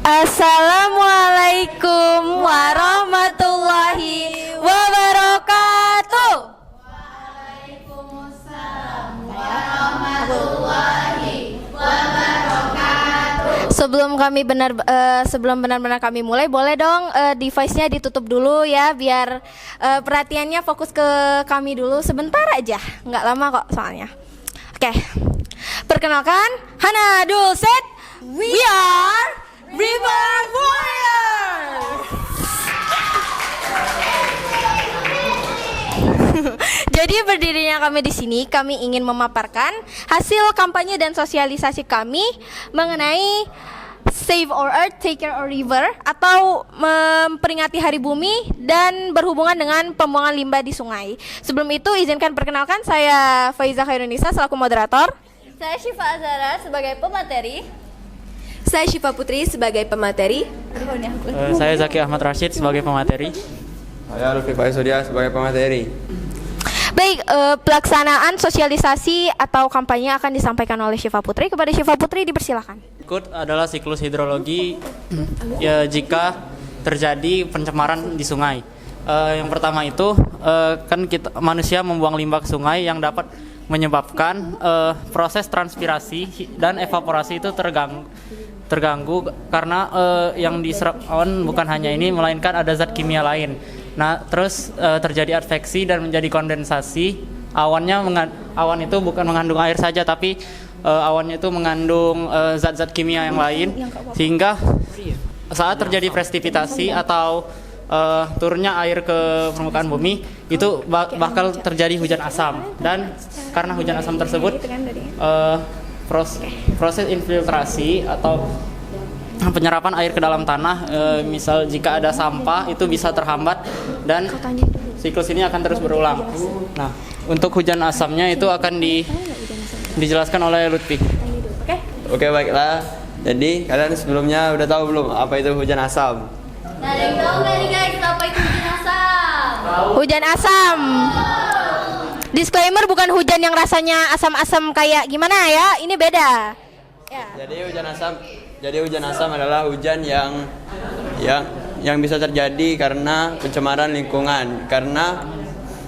Assalamualaikum warahmatullahi wabarakatuh. Waalaikumsalam warahmatullahi wabarakatuh. Sebelum benar-benar kami mulai, boleh dong device-nya ditutup dulu ya, biar perhatiannya fokus ke kami dulu sebentar aja, nggak lama kok soalnya. Oke, perkenalkan, Hana Dulset, we are River Warrior. Jadi berdirinya kami di sini, kami ingin memaparkan hasil kampanye dan sosialisasi kami mengenai Save Our Earth, Take Care Our River, atau memperingati Hari Bumi dan berhubungan dengan pembuangan limbah di sungai. Sebelum itu izinkan perkenalkan, saya Faiza Khairunisa selaku moderator. Saya Syifa Azhara sebagai pemateri. Saya Syifa Putri sebagai pemateri. Saya Zaki Ahmad Rashid sebagai pemateri. Saya Lutfi Faisudia sebagai pemateri. Baik, pelaksanaan sosialisasi atau kampanye akan disampaikan oleh Syifa Putri. Kepada Syifa Putri dipersilakan. Berikut adalah siklus hidrologi ya, jika terjadi pencemaran di sungai. Yang pertama itu kan manusia membuang limbah ke sungai yang dapat menyebabkan proses transpirasi dan evaporasi itu terganggu karena yang diserap awan bukan hanya ini melainkan ada zat kimia lain. Nah, terus terjadi adveksi dan menjadi kondensasi. Awan itu bukan mengandung air saja, tapi awannya itu mengandung zat-zat kimia yang lain, sehingga saat terjadi precipitasi atau turunnya air ke permukaan bumi itu bakal terjadi hujan asam. Dan karena hujan asam tersebut proses infiltrasi atau penyerapan air ke dalam tanah, misal jika ada sampah itu bisa terhambat dan siklus ini akan terus berulang. Nah, untuk hujan asamnya itu akan dijelaskan oleh Lutfi. Oke, baiklah. Jadi kalian sebelumnya udah tahu belum apa itu hujan asam? Nah, ada yang tahu nggak nih guys apa itu hujan asam? Hujan asam. Disclaimer, bukan hujan yang rasanya asam-asam kayak gimana ya, ini beda. Ya. Jadi hujan asam adalah hujan yang bisa terjadi karena pencemaran lingkungan, karena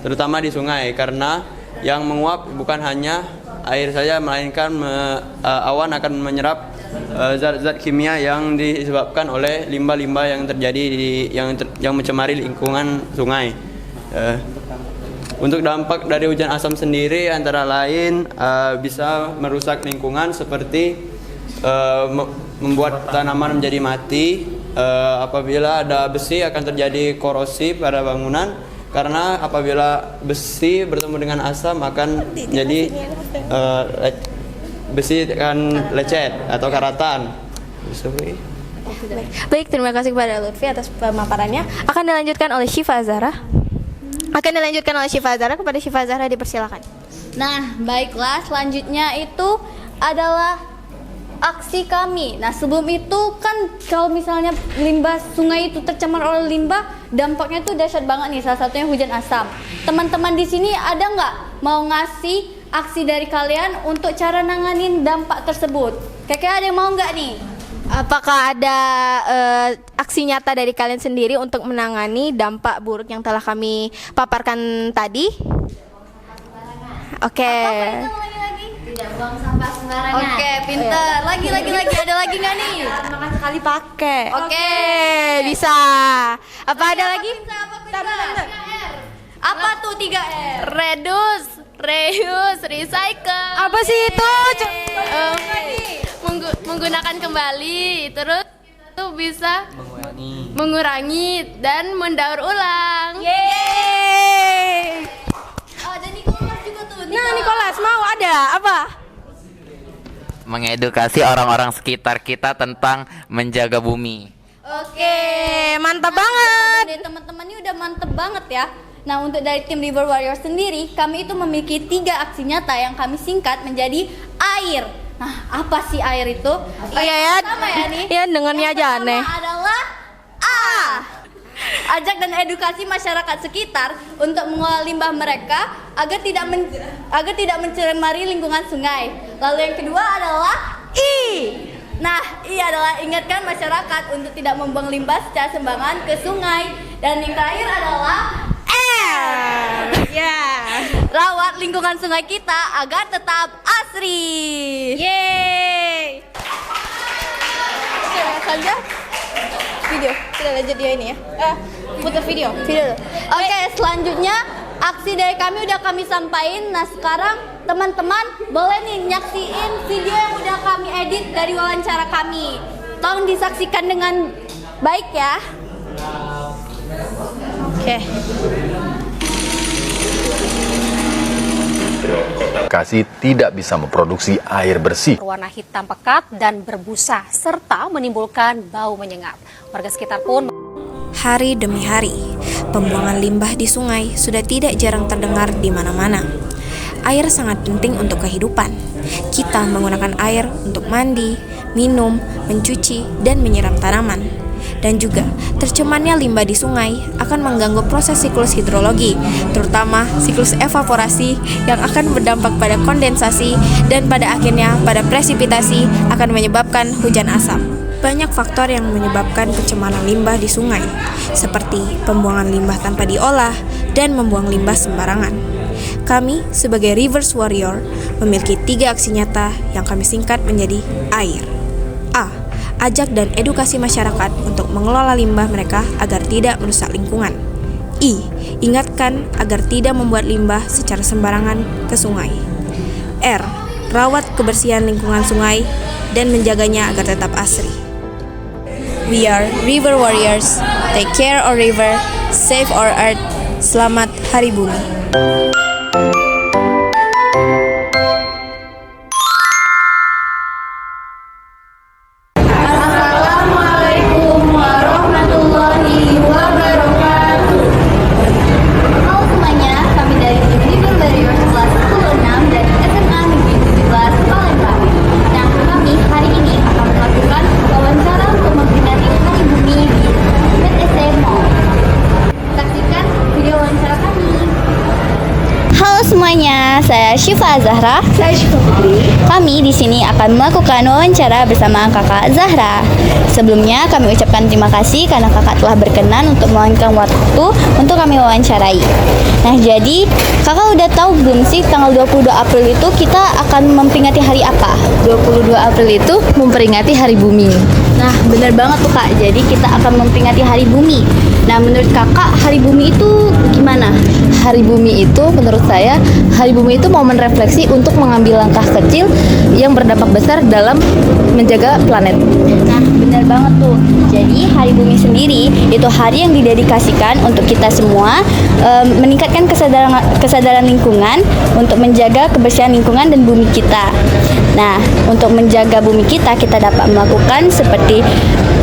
terutama di sungai, karena yang menguap bukan hanya air saja melainkan awan akan menyerap zat-zat kimia yang disebabkan oleh limbah-limbah yang terjadi yang mencemari lingkungan sungai. Untuk dampak dari hujan asam sendiri antara lain bisa merusak lingkungan seperti membuat tanaman menjadi mati. Apabila ada besi akan terjadi korosi pada bangunan, karena apabila besi bertemu dengan asam akan jadi besi akan lecet atau karatan. Baik, terima kasih kepada Lutfi atas pemaparannya. Akan dilanjutkan oleh Syifa Azhara. Kepada Syifa Azhara dipersilakan. Nah, baiklah, selanjutnya itu adalah aksi kami. Nah, sebelum itu kan kalau misalnya limbah sungai itu tercemar oleh limbah, dampaknya itu dahsyat banget nih, salah satunya hujan asam. Teman-teman di sini ada nggak mau ngasih aksi dari kalian untuk cara nanganin dampak tersebut? Kayaknya ada yang mau nggak nih? Apakah ada aksi nyata dari kalian sendiri untuk menangani dampak buruk yang telah kami paparkan tadi? Oke. Lagi-lagi? Tidak buang sampah sembarangan. Oke, pinter. Lagi ada lagi nggak nih? Makan sekali pakai. Oke, bisa. Apa ada lagi? Apa tuh 3R? Reduce, reuse, recycle. Apa sih itu? Menggunakan kembali, terus itu bisa mengurangi dan mendaur ulang. Yeay. Oh, ada Nicholas juga tuh. Nah, Nicholas mau ada apa? Mengedukasi orang-orang sekitar kita tentang menjaga bumi. Oke, mantap banget. Dari teman-teman ini udah mantep banget ya. Nah, untuk dari tim River Warrior sendiri, kami itu memiliki 3 aksi nyata yang kami singkat menjadi AIR. Nah, apa sih AIR itu? Iya ya. Sama ya nih. Ya, dengannya aja aneh. Yang pertama adalah A. Ajak dan edukasi masyarakat sekitar untuk mengolah limbah mereka agar tidak mencemari lingkungan sungai. Lalu yang kedua adalah I. Nah, ini adalah ingatkan masyarakat untuk tidak membuang limbah secara sembarangan ke sungai. Dan yang terakhir adalah rawat lingkungan sungai kita agar tetap asri. Yeay. Oke, saja video. Kita lanjut dia ini ya. Putar video. Oke, selanjutnya aksi dari kami udah kami sampaikan. Nah, sekarang teman-teman boleh nih nyaksiin video yang udah kami edit dari wawancara kami. Tolong disaksikan dengan baik ya. Oke. Bekasi tidak bisa memproduksi air bersih. Warna hitam pekat dan berbusa serta menimbulkan bau menyengat. Warga sekitar pun Hari demi hari, pembuangan limbah di sungai sudah tidak jarang terdengar di mana-mana. Air sangat penting untuk kehidupan. Kita menggunakan air untuk mandi, minum, mencuci, dan menyiram tanaman. Dan juga, tercemarnya limbah di sungai akan mengganggu proses siklus hidrologi, terutama siklus evaporasi yang akan berdampak pada kondensasi dan pada akhirnya pada presipitasi akan menyebabkan hujan asap. Banyak faktor yang menyebabkan pencemaran limbah di sungai, seperti pembuangan limbah tanpa diolah dan membuang limbah sembarangan. Kami sebagai Rivers Warrior memiliki 3 aksi nyata yang kami singkat menjadi AIR. A. Ajak dan edukasi masyarakat untuk mengelola limbah mereka agar tidak merusak lingkungan. I. Ingatkan agar tidak membuat limbah secara sembarangan ke sungai. R. Rawat kebersihan lingkungan sungai dan menjaganya agar tetap asri. We are River Warriors. Take care our river, save our earth. Selamat Hari Bumi. Assalamualaikum warahmatullahi wabarakatuh. Halo semuanya, kami dari tim River Warriors kelas 10-6 dari SMA Negeri 17 Palembang. Nah, kami hari ini akan melakukan wawancara untuk memperingati Hari Bumi di PTC Mall. Saksikan video wawancara kami. Halo semuanya, saya Syifa Zahra. Saya Syifa Putri. Kami di sini akan melakukan wawancara bersama Kakak Zahra. Sebelumnya kami ucapkan terima kasih karena Kakak telah berkenan untuk meluangkan waktu untuk kami wawancarai. Nah, jadi Kakak udah tahu belum sih tanggal 22 April itu kita akan memperingati hari apa? 22 April itu memperingati Hari Bumi. Nah, benar banget tuh Kak. Jadi kita akan memperingati Hari Bumi. Nah, menurut Kakak Hari Bumi itu gimana? Hari Bumi itu menurut saya, Hari Bumi itu momen refleksi untuk mengambil langkah kecil yang berdampak besar dalam menjaga planet. Nah, benar banget tuh. Jadi Hari Bumi sendiri itu hari yang didedikasikan untuk kita semua meningkatkan kesadaran lingkungan untuk menjaga kebersihan lingkungan dan bumi kita. Nah, untuk menjaga bumi kita dapat melakukan seperti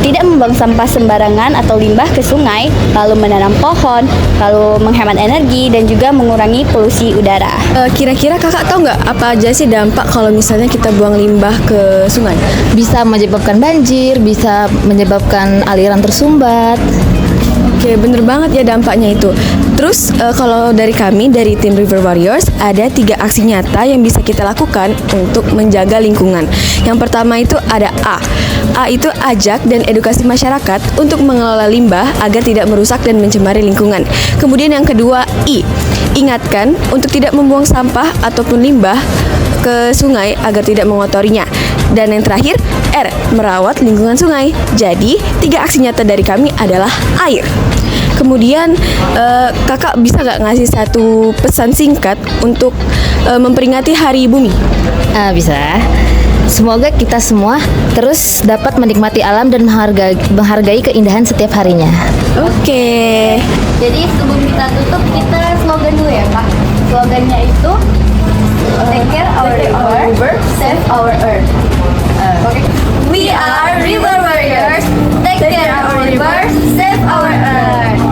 tidak membuang sampah sembarangan atau limbah ke sungai, lalu menanam pohon, lalu menghemat energi dan juga mengurangi polusi udara. Kira-kira kakak tahu nggak apa aja sih dampak kalau misalnya kita buang limbah ke sungai? Bisa menyebabkan banjir, bisa menyebabkan aliran tersumbat. Oke, bener banget ya dampaknya itu. Terus kalau dari kami, dari tim River Warriors, ada 3 aksi nyata yang bisa kita lakukan untuk menjaga lingkungan. Yang pertama itu ada A. A itu ajak dan edukasi masyarakat untuk mengelola limbah agar tidak merusak dan mencemari lingkungan. Kemudian yang kedua I. Ingatkan untuk tidak membuang sampah ataupun limbah ke sungai agar tidak mengotorinya. Dan yang terakhir R. Merawat lingkungan sungai. Jadi 3 aksi nyata dari kami adalah air. Kemudian kakak bisa nggak ngasih satu pesan singkat untuk memperingati Hari Bumi? Bisa. Semoga kita semua terus dapat menikmati alam dan menghargai keindahan setiap harinya. Oke. Jadi sebelum kita tutup, kita slogan dulu ya Kak. Slogannya itu Take care our river, save our earth. We are River Warriors. Take care our river, save our earth.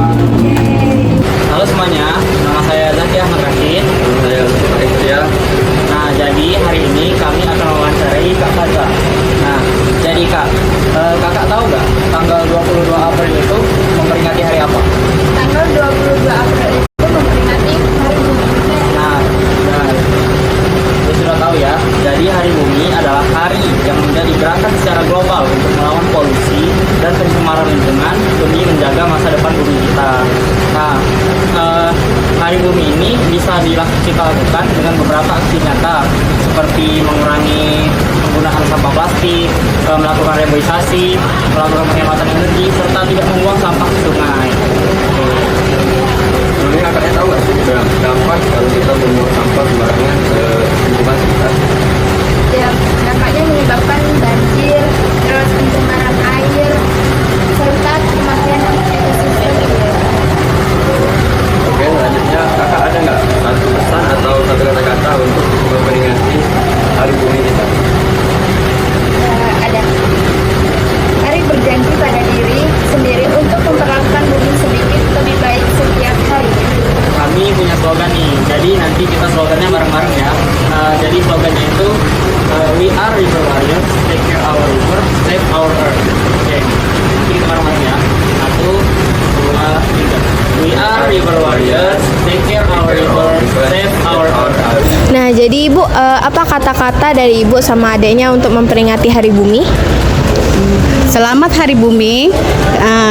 Halo semuanya, nama saya Zaki Ahmad Rashid. Nah, jadi hari ini kami akan mewawancarai Kak Faza. Nah, jadi Kak, kakak tahu nggak tanggal 22 April itu memperingati hari apa? Tanggal 22 April itu memperingati Hari Bumi. Nah, sudah tahu ya. Jadi Hari Bumi adalah hari yang menjadi gerakan secara global kita lakukan dengan beberapa aksi nyata seperti mengurangi penggunaan sampah plastik, melakukan reboisasi, melakukan penghematan energi, serta tidak membuang sampah ke sungai. Sebenarnya kakaknya tahu nggak sih dampak kalau kita membuang sampah sembarangan ke lingkungan sekitar? Ya, dampaknya menyebabkan banjir, terus pencemaran air, serta kematian ekosistem. Oke, selanjutnya kakak ada nggak satu pesan atau satu kata-kata untuk memperingati Hari Bumi kita? Ada. Mari berjanji pada diri sendiri untuk memperlakukan bumi sedikit lebih baik setiap hari. Kami punya slogan nih, jadi nanti kita slogannya bareng-bareng ya. Jadi slogannya itu We are river warriors, take care our river, save our earth. Oke, jadi kita bareng-bareng ya. 1, 2, 3. We are river warriors, take care our river, save our earth. Nah, jadi Ibu, apa kata-kata dari Ibu sama adiknya untuk memperingati Hari Bumi? Selamat Hari Bumi.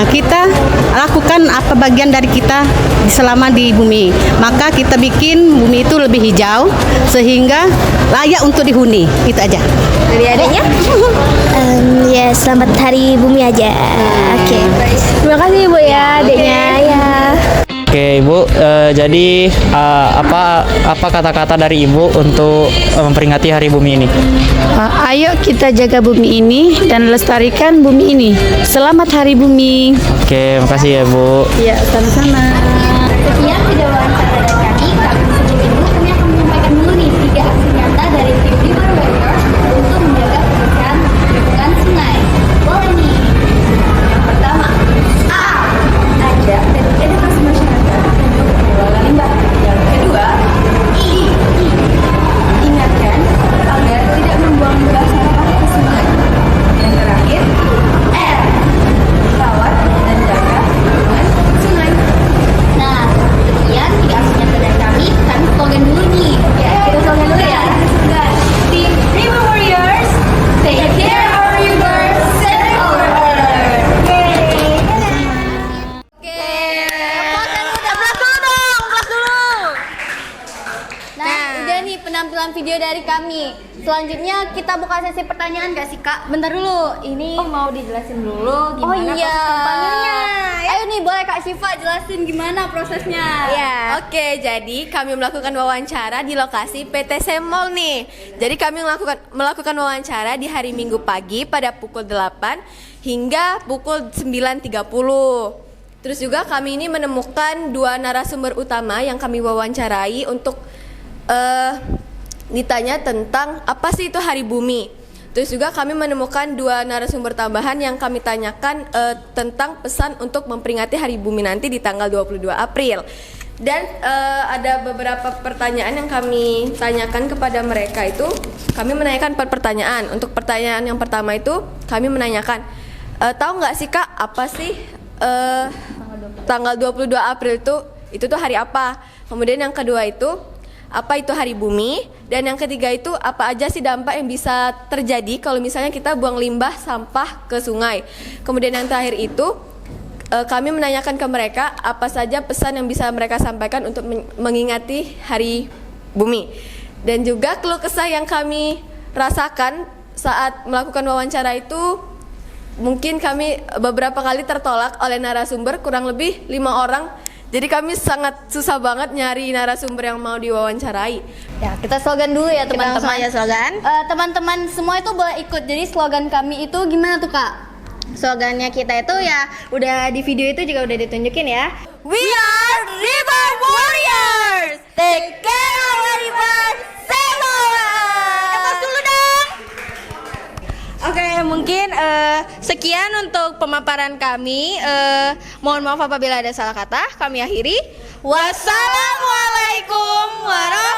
Kita lakukan apa bagian dari kita selama di bumi. Maka kita bikin bumi itu lebih hijau sehingga layak untuk dihuni. Itu aja. Dari adiknya? Ya, selamat Hari Bumi aja. Oke. Terima kasih Ibu ya, adiknya ya. Oke Ibu, jadi apa kata-kata dari Ibu untuk memperingati Hari Bumi ini? Ayo kita jaga bumi ini dan lestarikan bumi ini. Selamat Hari Bumi. Oke, makasih ya Bu. Ya, sama-sama. Sekian video wawancara dari kami. Sebelum itu, kami akan menyampaikan dulu nih 3 aksi nyata dari tim River Warriors untuk menjaga kebersihan lingkungan sungai. Boleh nih. Yang pertama, A. Ajak dan edukasi masyarakat untuk mengelola limbah. Yang kedua, I. Ingatkan agar tidak membuang limbah sampah ke sungai. Yang terakhir, R. Rawat dan jaga lingkungan sungai. Nah, sekian 3 aksi nyata dari kami. Kami slogan dulu nih. Ya, kita slogan dulu ya. Tim River Warriors, take care our river, save our earth. Nah, udah nih penampilan video dari kami. Selanjutnya kita buka sesi pertanyaan gak sih Kak? Bentar dulu, ini mau dijelasin dulu gimana Oh iya. proses kampanyenya. Ayo nih boleh Kak Syifa jelasin gimana prosesnya. Ya. Oke, jadi kami melakukan wawancara di lokasi PT Mall nih. Jadi kami melakukan wawancara di hari Minggu pagi pada pukul 8 hingga pukul 9.30. Terus juga kami ini menemukan 2 narasumber utama yang kami wawancarai untuk ditanya tentang apa sih itu Hari Bumi. Terus juga kami menemukan 2 narasumber tambahan yang kami tanyakan tentang pesan untuk memperingati Hari Bumi nanti di tanggal 22 April. Dan ada beberapa pertanyaan yang kami tanyakan kepada mereka itu. Kami menanyakan 4 pertanyaan. Untuk pertanyaan yang pertama itu kami menanyakan, tahu nggak sih Kak apa sih tanggal 22 April itu tuh hari apa? Kemudian yang kedua itu apa itu Hari Bumi, dan yang ketiga itu apa aja sih dampak yang bisa terjadi kalau misalnya kita buang limbah sampah ke sungai. Kemudian yang terakhir itu kami menanyakan ke mereka apa saja pesan yang bisa mereka sampaikan untuk mengingati Hari Bumi. Dan juga keluh kesah yang kami rasakan saat melakukan wawancara itu, mungkin kami beberapa kali tertolak oleh narasumber, kurang lebih 5 orang. Jadi kami sangat susah banget nyari narasumber yang mau diwawancarai. Ya, kita slogan dulu ya teman-teman. Kita langsung aja slogan. Teman-teman semua itu boleh ikut. Jadi slogan kami itu gimana tuh Kak? Slogannya kita itu ya udah di video itu juga udah ditunjukin ya. We are River Warriors. Take care our river, save our earth. Lepas dulu dong. Oke, mungkin sekian untuk pemaparan kami. Mohon maaf apabila ada salah kata. Kami akhiri. Wassalamualaikum warahmatullahi